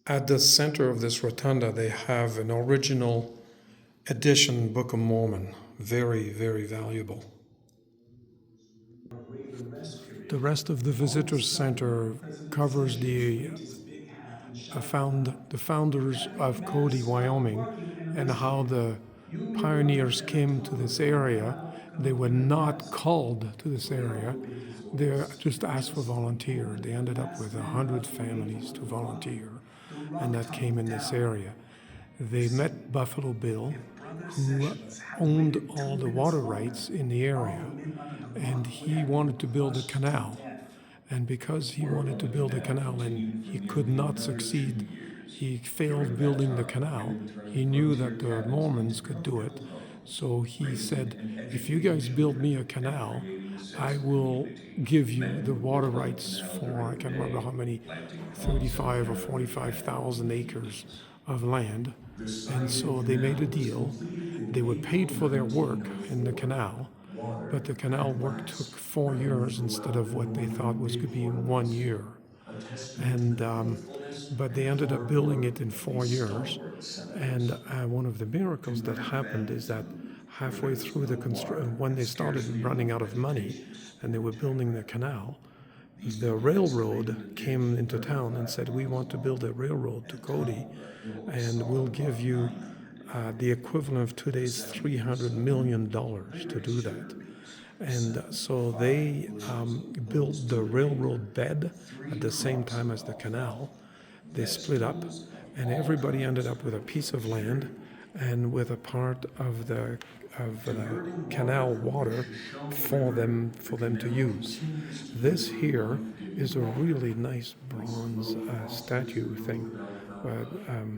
At the center of this rotunda, they have an original edition Book of Mormon. Very, very valuable. The rest of the visitors center covers the founders of Cody, Wyoming, and how the pioneers came to this area. They were not called to this area. They just asked for volunteers. They ended up with 100 families to volunteer, and that came in this area. They met Buffalo Bill, who owned all the water rights in the area, and he wanted to build a canal. And because he wanted to build a canal and he could not succeed, he failed building the canal. He knew that the Mormons could do it. So he said, if you guys build me a canal, I will give you the water rights for, I can't remember how many, 35 or 45,000 acres of land. And so they made a deal. They were paid for their work in the canal, but the canal work took 4 years instead of what they thought was going to be in 1 year. And but they ended up building it in 4 years. And one of the miracles that happened is that halfway through the construction, when they started running out of money, and they were building the canal, the railroad came into town and said, "We want to build a railroad to Cody, and we'll give you the equivalent of today's $300 million to do that." And so they built the railroad bed at the same time as the canal. They split up, and everybody ended up with a piece of land and with a part of the canal water for them to use. This here is a really nice bronze statue thing,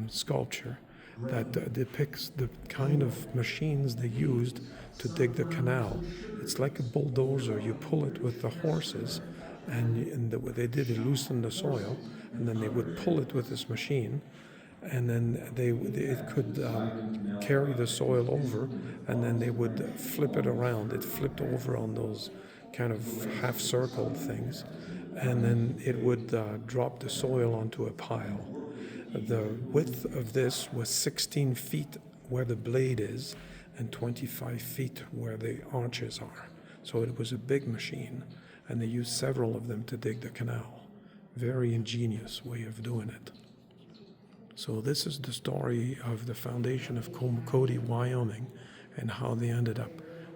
sculpture that depicts the kind of machines they used to dig the canal. It's like a bulldozer. You pull it with the horses, and what they did, they loosened the soil, and then they would pull it with this machine, and then it could carry the soil over, and then they would flip it around. It flipped over on those kind of half-circle things, and then it would drop the soil onto a pile. The width of this was 16 feet where the blade is and 25 feet where the arches are. So it was a big machine, and they used several of them to dig the canal. Very ingenious way of doing it. So this is the story of the foundation of Cody, Wyoming, and how they ended up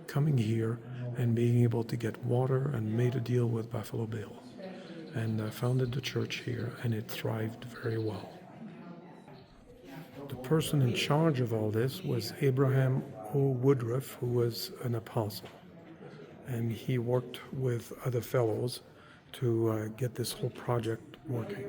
coming here and being able to get water and made a deal with Buffalo Bill, and founded the church here, and it thrived very well. The person in charge of all this was Abraham O. Woodruff, who was an apostle, and he worked with other fellows to get this whole project working.